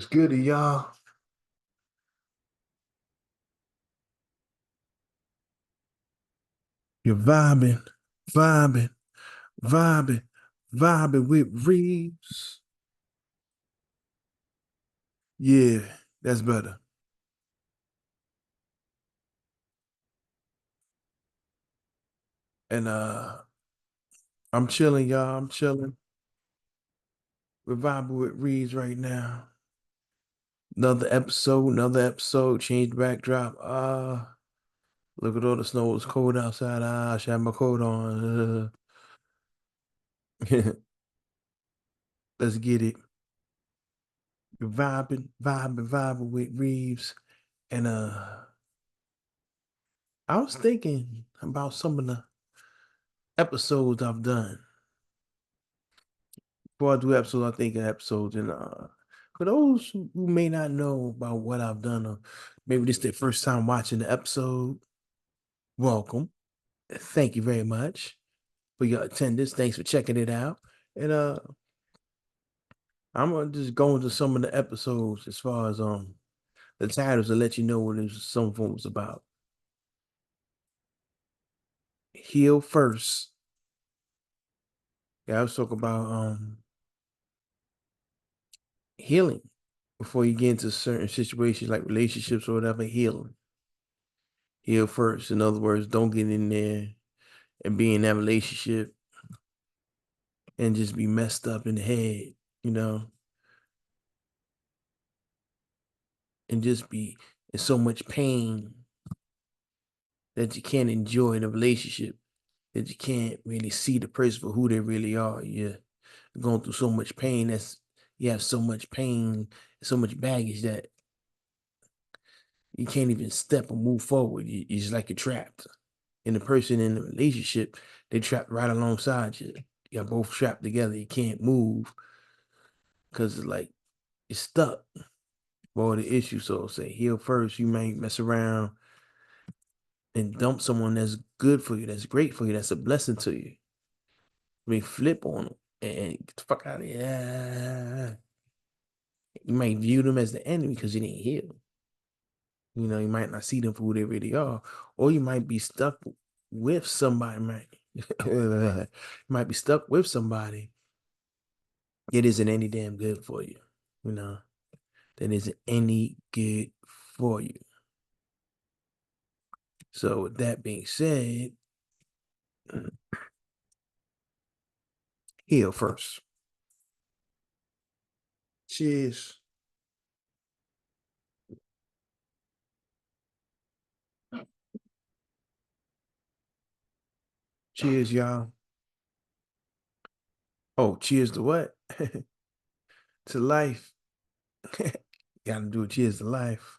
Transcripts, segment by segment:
It's good, y'all. You're vibing, vibing, vibing with Reeves. Yeah, that's better. And I'm chilling, y'all. I'm chilling. We're vibing with Reeves right now. Another episode. Change the backdrop. Look at all the snow. It's cold outside. I should have my coat on. Let's get it. We're vibing with Reeves. And I was thinking about some of the episodes I've done. Before I do episodes, I think of episodes. And for those who may not know about what I've done, or maybe this is their first time watching the episode, welcome. Thank you very much for your attendance. Thanks for checking it out. And I'm gonna just go into some of the episodes as far as the titles to let you know what some of them was about. Heal first. Yeah, I was talking about healing before you get into certain situations like relationships or whatever. Heal first. In other words, don't get in there and be in that relationship and just be messed up in the head, you know, and just be in so much pain that you can't enjoy the relationship, that you can't really see the person for who they really are. You're going through so much pain. You have so much pain, so much baggage that you can't even step or move forward. It's just like you're trapped. And the person in the relationship, they trapped right alongside you. You're both trapped together. You can't move because it's stuck. Well, the issue. So say heal first. You might mess around and dump someone that's good for you, that's great for you, that's a blessing to you. I mean, flip on them and get the fuck out of here. You might view them as the enemy because you didn't heal. You know, you might not see them for who they really are, or you might be stuck with somebody. You might be stuck with somebody. It isn't any damn good for you. You know, that isn't any good for you. So with that being said, heal first. Cheers. Cheers, y'all. Oh, cheers to what? To life. Gotta do a cheers to life.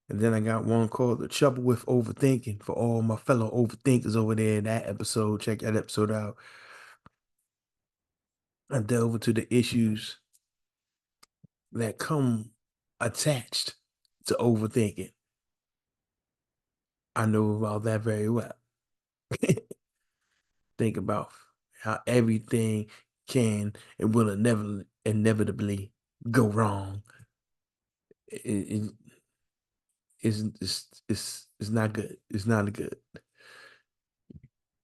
And then I got one called The Trouble with Overthinking for all my fellow overthinkers over there in that episode. Check that episode out. I delve into the issues that come attached to overthinking. I know about that very well. Think about how everything can and will inevitably go wrong. It, it's not good. It's not good.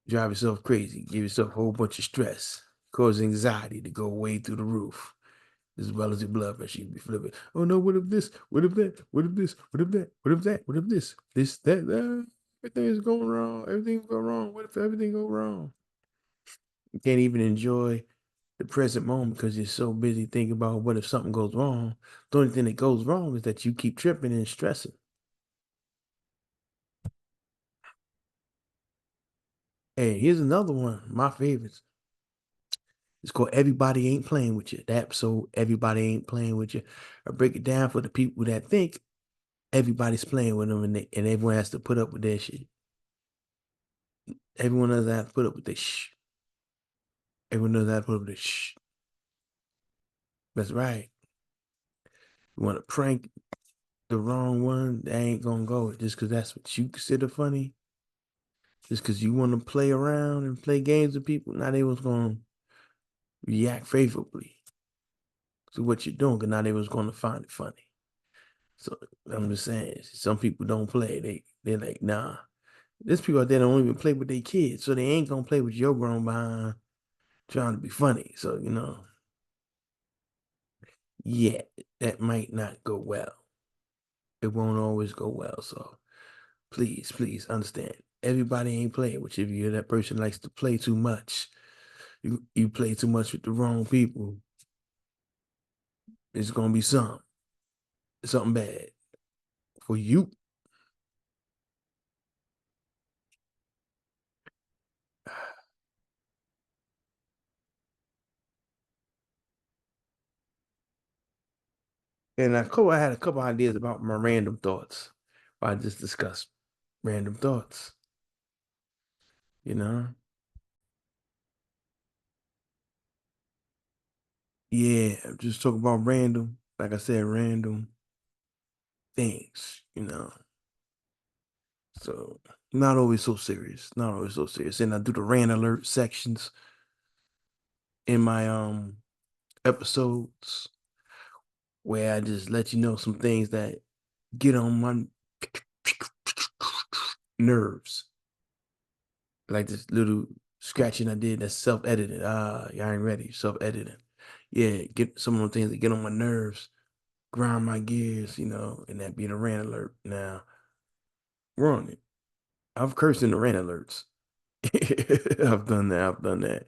Drive yourself crazy, give yourself a whole bunch of stress, cause anxiety to go way through the roof, as well as your blood pressure. You be flipping. Oh no, what if this? What if that? What if this? What if that? What if that? What if this? This, that, everything is going wrong. Everything go wrong. What if everything go wrong? You can't even enjoy the present moment because you're so busy thinking about what if something goes wrong. The only thing that goes wrong is that you keep tripping and stressing. Hey, here's another one, my favorites. It's called Everybody Ain't Playing With You. That episode, Everybody Ain't Playing With You. I break it down for the people that think everybody's playing with them and everyone has to put up with their shit. Everyone doesn't have to put up with their shh. Everyone doesn't have to put up with their shh. That's right. You want to prank the wrong one, that ain't gonna go. Just because that's what you consider funny, just because you want to play around and play games with people, not everyone's gonna react favorably. to what you're doing, because now they was going to find it funny. So I'm just saying, some people don't play. They're like, nah. There's people out there that don't even play with their kids, so they ain't gonna play with your grown behind trying to be funny. So yeah, that might not go well. It won't always go well. So please, please understand. Everybody ain't playing with you. If you're that person that likes to play too much, you play too much with the wrong people, it's gonna be something bad for you. And I had a couple ideas about my random thoughts. I just discussed random thoughts, you know? Yeah, just talk about random, like I said, random things. So not always so serious, not always so serious. And I do the rant alert sections in my episodes where I just let you know some things that get on my nerves. Like this little scratching I did that's self-edited. Y'all ain't ready. Self-editing. Yeah, get some of the things that get on my nerves, grind my gears, and that be the rant alert. Now, we're on it. I've cursed in the rant alerts. I've done that. I've done that.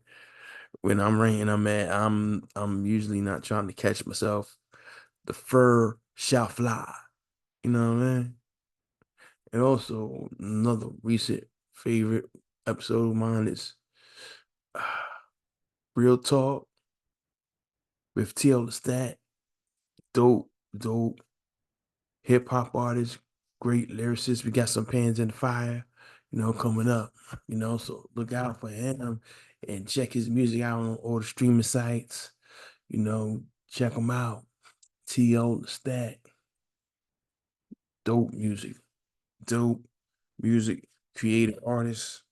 When I'm ranting, I'm usually not trying to catch myself. The fur shall fly. You know what I mean? And also another recent favorite episode of mine is Real Talk with TL the Stat. Dope, dope hip hop artist, great lyricist. We got some pans in the fire, coming up. So look out for him and check his music out on all the streaming sites. Check him out. T.O. the Stat. Dope music. Dope music. Creative artist.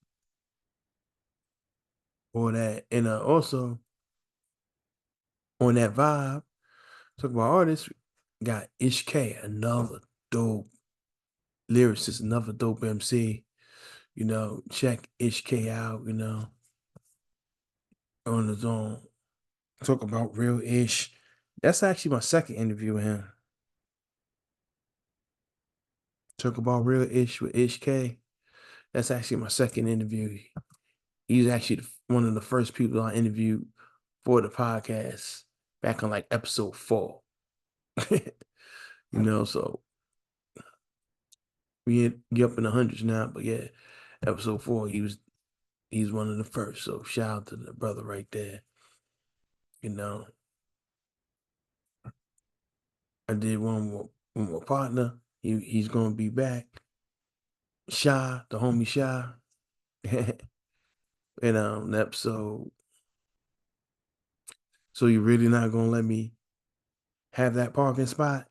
All that. And also on that vibe, talk about artists, got Ish K, another dope lyricist, another dope MC. Check Ish K out, on his own. Talk about real ish. That's actually my second interview with him. Talk about real ish with Ish K. That's actually my second interview. He's actually one of the first people I interviewed for the podcast back on like episode 4. So we get up in the hundreds now, but yeah, episode 4, he's one of the first. So shout out to the brother right there. You know, I did one with my partner. He's gonna be back. Shy, the homie Shy. And the episode. So you really not gonna let me have that parking spot?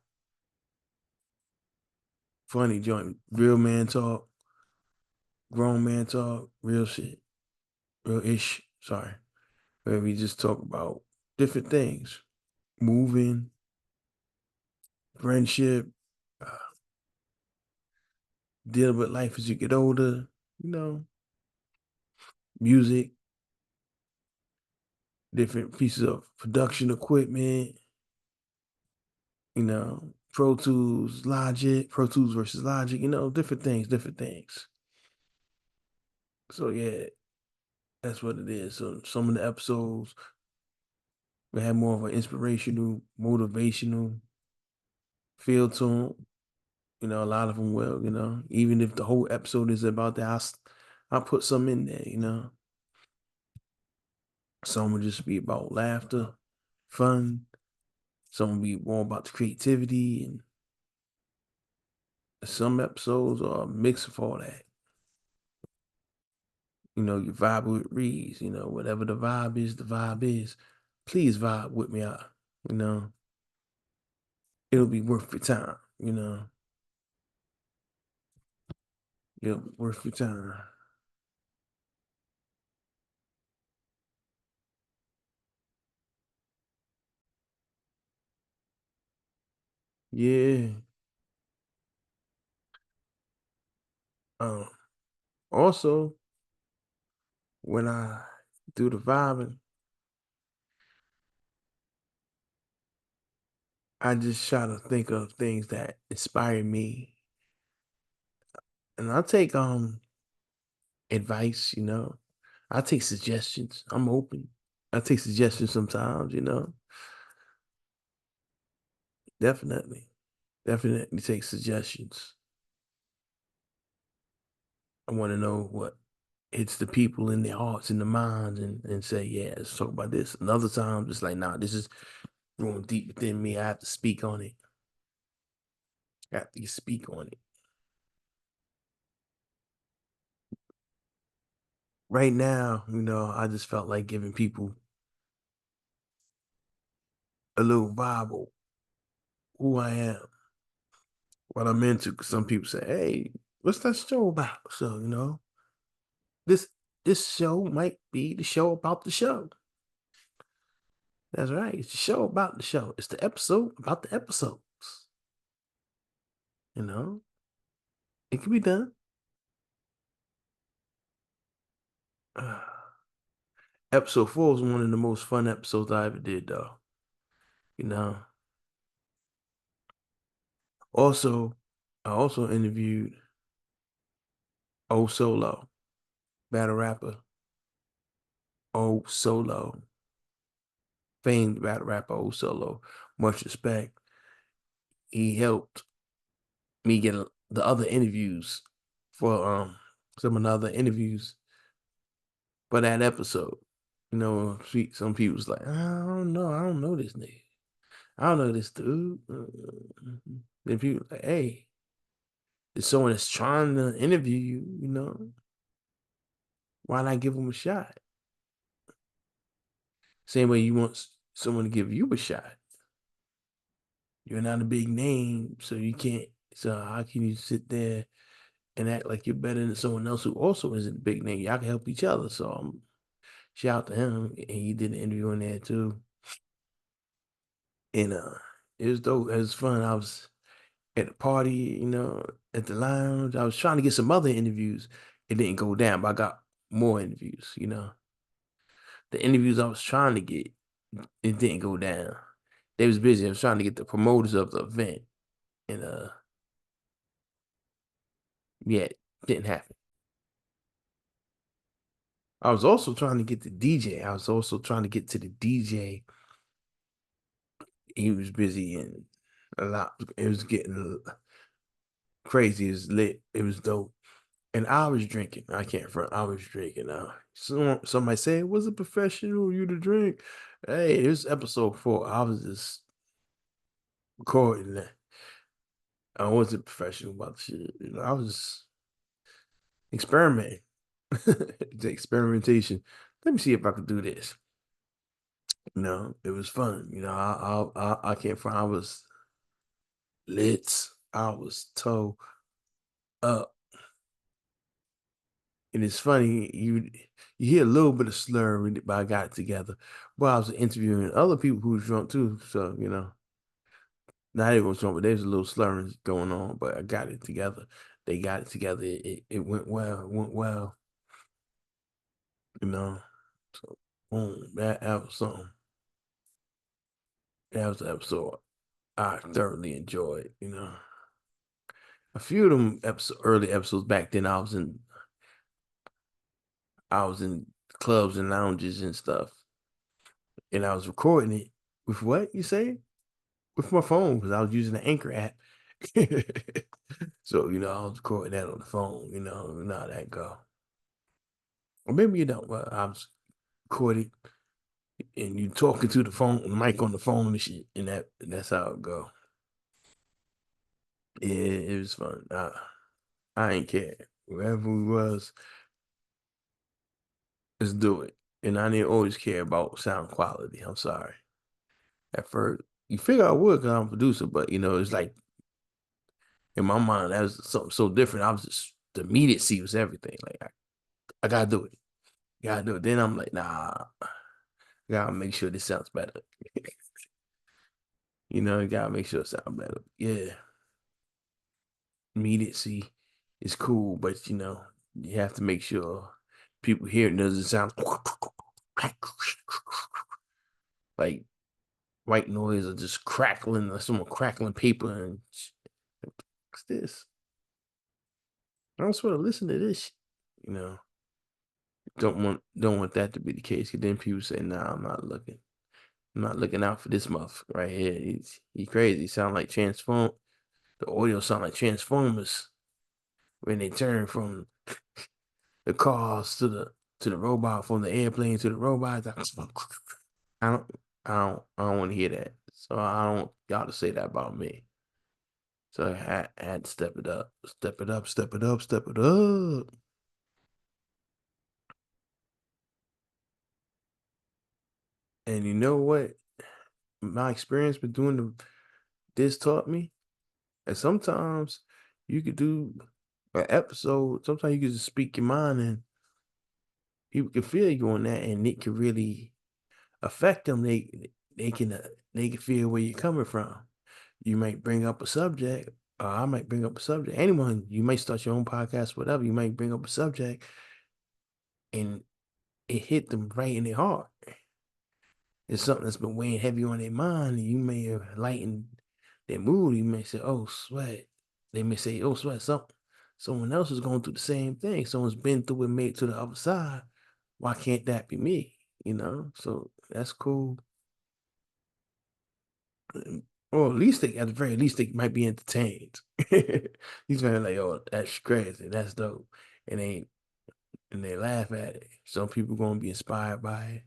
Funny joint. Real man talk, grown man talk, real shit. Real ish. Sorry. Where we just talk about different things. Moving, friendship, uh, dealing with life as you get older, you know, music, different pieces of production equipment, Pro Tools, Logic, Pro Tools versus Logic, different things, different things. So yeah, that's what it is. So some of the episodes we have more of an inspirational, motivational feel to them. A lot of them will. Even if the whole episode is about that, I'll put some in there. Some will just be about laughter, fun. Some will be more about the creativity, and some episodes are a mix of all that. You vibe with Reeves, whatever the vibe is, the vibe is. Please vibe with me out, you know. It'll be worth your time. It'll be worth your time. Yeah. Um, Also, when I do the vibing, I just try to think of things that inspire me. And I take advice, I take suggestions. I'm open. I take suggestions sometimes. Definitely. Definitely take suggestions. I want to know what hits the people in their hearts and the minds and say, yeah, let's talk about this. And other times it's like, nah, this is going deep within me. I have to speak on it. I have to speak on it. Right now, I just felt like giving people a little vibe of who I am, what I'm into. 'Cause some people say, hey, what's that show about? So, this this show might be the show about the show. That's right. It's the show about the show. It's the episode about the episodes. You know, it can be done. Episode 4 was one of the most fun episodes I ever did, though. You know. Also, I also interviewed O Solo, battle rapper. O Solo, famed battle rapper O Solo. Much respect. He helped me get the other interviews for some of the other interviews for that episode. Some people's like, I don't know this nigga. I don't know this dude. Then people like, hey, it's someone that's trying to interview you, why not give them a shot? Same way you want someone to give you a shot. You're not a big name, so you can't. So how can you sit there and act like you're better than someone else who also isn't a big name? Y'all can help each other. So shout out to him, and he did an interview in there too. And it was dope. It was fun. I was at the party, at the lounge. I was trying to get some other interviews. It didn't go down, but I got more interviews. The interviews I was trying to get, it didn't go down. They was busy. I was trying to get the promoters of the event, and yeah, it didn't happen. I was also trying to get the DJ. I was also trying to get to the DJ. He was busy and a lot. It was getting crazy. It was lit. It was dope. And I was drinking. I can't front. I was drinking. Somebody said, "Was it professional? You to drink?" Hey, it was episode 4. I was just recording that. I wasn't professional about the shit. I was experimenting. The experimentation. Let me see if I could do this. It was fun. I can't front. I was lit. I was toe up. And it's funny, you hear a little bit of slur in it, but I got it together. But I was interviewing other people who was drunk too. So, not everyone was drunk, but there's a little slurring going on, but I got it together. They got it together. It went well. It went well, you know. So boom, that was something. That was the episode I thoroughly enjoyed. A few of them early episodes back then I was in clubs and lounges and stuff, and I was recording it with what you say? With my phone because I was using the Anchor app. So, I was recording that on the phone, how that go. Or maybe you don't. Well, I was recording and you talking to the phone, mic on the phone and shit, and that's how it go. Yeah, it was fun. I ain't care. Wherever we was, let's do it. And I didn't always care about sound quality. I'm sorry. At first, you figure I would because I'm a producer, but it's like in my mind, that was something so different. I was just the immediacy was everything. Like I gotta do it. Gotta do it. Then I'm like, nah, gotta make sure this sounds better. You gotta make sure it sound better. Yeah, immediacy is cool, but you have to make sure people hear it doesn't sound like white noise or just crackling or someone crackling paper and what's this? I don't sort of listen to this. You know, don't want that to be the case. Because then people say, "Nah, I'm not looking. I'm not looking out for this motherfucker right here. He's crazy. He sound like transform. The audio sound like Transformers when they turn from the cars to the robot, from the airplane to the robot. I don't I don't want to hear that. So I don't want y'all to say that about me. So I had to step it up, step it up, step it up, step it up. And you know what? My experience with doing this taught me that sometimes you could do an episode. Sometimes you can just speak your mind, and people can feel you on that, and it can really affect them. They can feel where you're coming from. You might bring up a subject, or I might bring up a subject. Anyone, you might start your own podcast, whatever. You might bring up a subject, and it hit them right in their heart. It's something that's been weighing heavy on their mind, and you may have lightened their mood. You may say, "Oh, sweat." They may say, "Oh, sweat." Someone else is going through the same thing. Someone's been through and made it to the other side. Why can't that be me? So that's cool. Or at least at the very least, they might be entertained. He's very like, "Oh, that's crazy. That's dope," and they laugh at it. Some people gonna be inspired by it.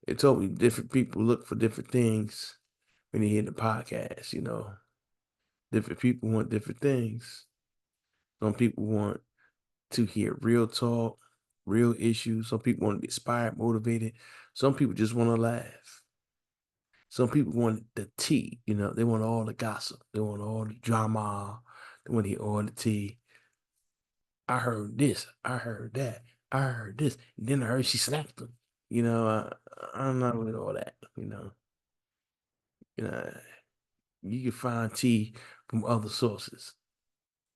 It told me different people look for different things when they hear the podcast. Different people want different things. Some people want to hear real talk, real issues. Some people want to be inspired, motivated. Some people just want to laugh. Some people want the tea, they want all the gossip. They want all the drama. They want to hear all the tea. I heard this. I heard that. I heard this. And then I heard she slapped him. I'm not with all that. You know, you can find tea from other sources.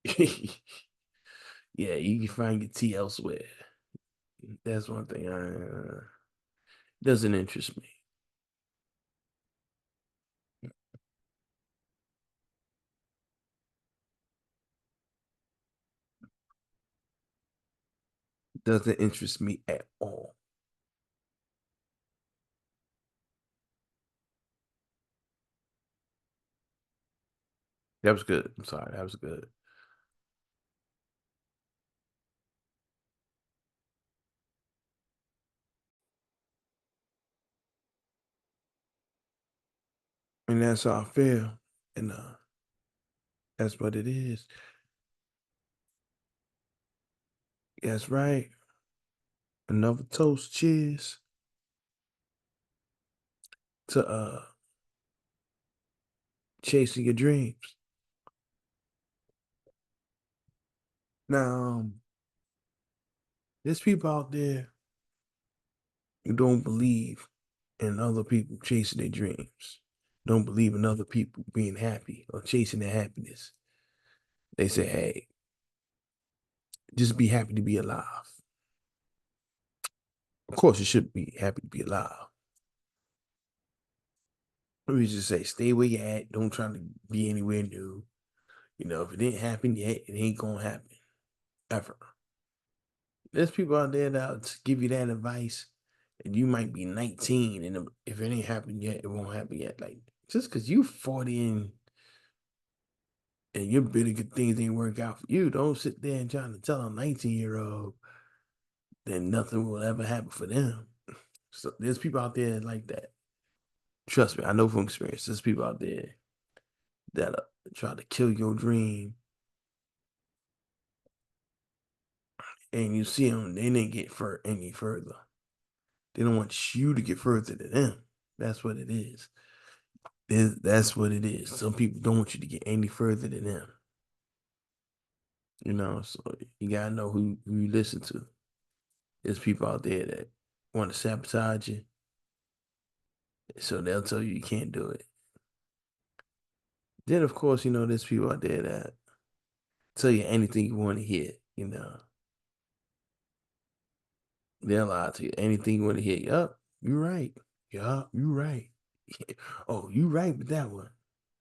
Yeah, you can find your tea elsewhere. That's one thing doesn't interest me. Doesn't interest me at all. That was good. I'm sorry. That was good. And that's how I feel. And that's what it is. That's right. Another toast. Cheers to chasing your dreams. Now, there's people out there who don't believe in other people chasing their dreams. Don't believe in other people being happy or chasing their happiness. They say, "Hey, just be happy to be alive." Of course, you should be happy to be alive. Let me just say, stay where you're at. Don't try to be anywhere new. If it didn't happen yet, it ain't gonna happen ever. There's people out there that give you that advice, and you might be 19, and if it ain't happened yet, it won't happen yet. Like, just because you 40 and your bitter good things ain't work out for you, don't sit there and trying to tell a 19-year-old that nothing will ever happen for them. So there's people out there like that. Trust me, I know from experience. There's people out there that try to kill your dream, and you see them, they didn't get any further. They don't want you to get further than them. That's what it is. That's what it is. Some people don't want you to get any further than them. So you gotta know who you listen to. There's people out there that want to sabotage you, so they'll tell you you can't do it. Then of course, there's people out there that tell you anything you want to hear. They'll lie to you. Anything you want to hear. Yup, you're right. Yup, you're right. Oh, you right with that one.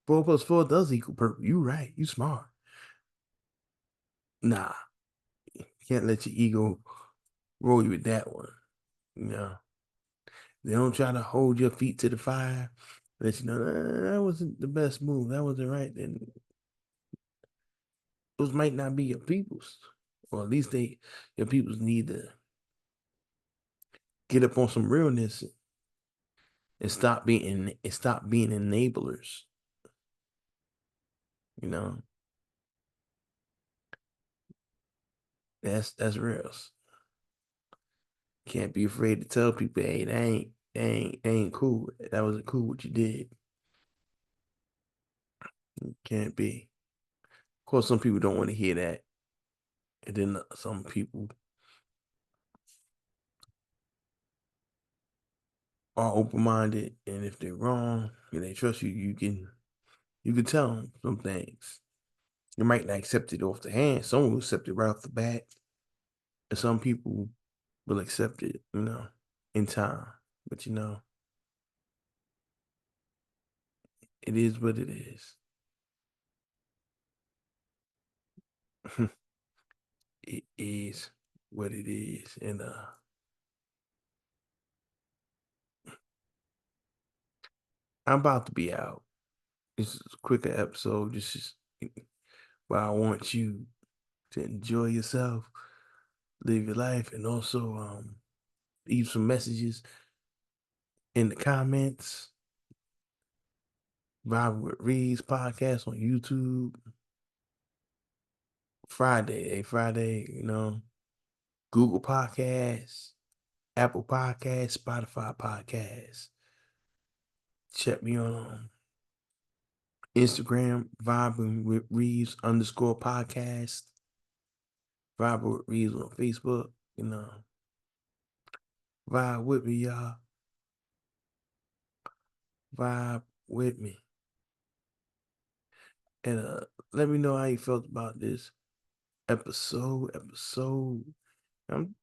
4 plus 4 does equal purple. You right. You smart. Nah, can't let your ego roll you with that one. You know, they don't try to hold your feet to the fire. Let you know that wasn't the best move. That wasn't right. And those might not be your peoples, or at least your peoples need to get up on some realness and stop being enablers. You know, that's real. Can't be afraid to tell people, hey, that ain't cool. That wasn't cool what you did. Can't be. Of course, some people don't want to hear that, and then some people are open minded, and if they're wrong and they trust you, you can tell them some things. You might not accept it off the hand. Some will accept it right off the bat, and some people will accept it, in time. But it is what it is. It is what it is, and I'm about to be out. This is a quicker episode. This is where I want you to enjoy yourself, live your life, and also leave some messages in the comments. Vibin with Reeves podcast on YouTube. Friday, Google Podcasts, Apple Podcasts, Spotify Podcasts. Check me on Instagram, Vibin with Reeves _podcast. Vibin with Reeves on Facebook. Vibe with me, y'all. Vibe with me. And let me know how you felt about this episode. I'm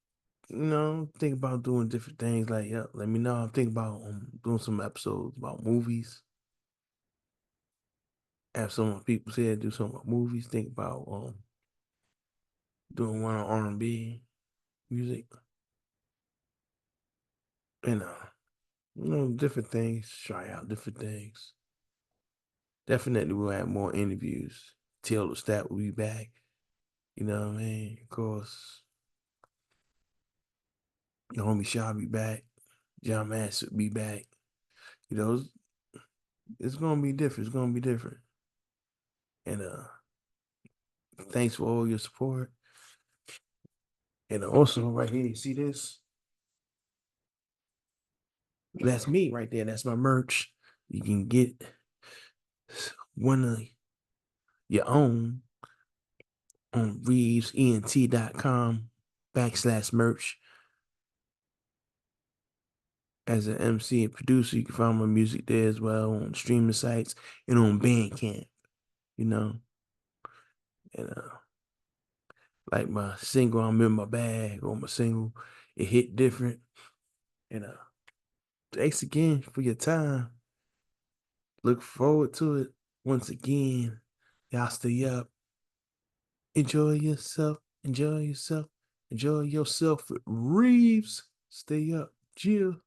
thinking about doing different things. Like, yeah, let me know. I'm thinking about doing some episodes about movies. Have some of people say do something about movies. Think about doing one on R&B music. And different things. Try out different things. Definitely we'll have more interviews. Taylor Stat will be back. You know what I mean? Of course, your homie Shaw be back. John Mass will be back. It's gonna be different. It's gonna be different. And thanks for all your support. And also right here, you see this? That's me right there. That's my merch. You can get one of your own on reevesent.com/merch. As an MC and producer, you can find my music there as well on streaming sites and on Bandcamp, you know. And like my single, I'm in my bag, or my single, it hit different. And thanks again for your time. Look forward to it once again. Y'all stay up. Enjoy yourself. Enjoy yourself. Enjoy yourself with Reeves. Stay up. Chill.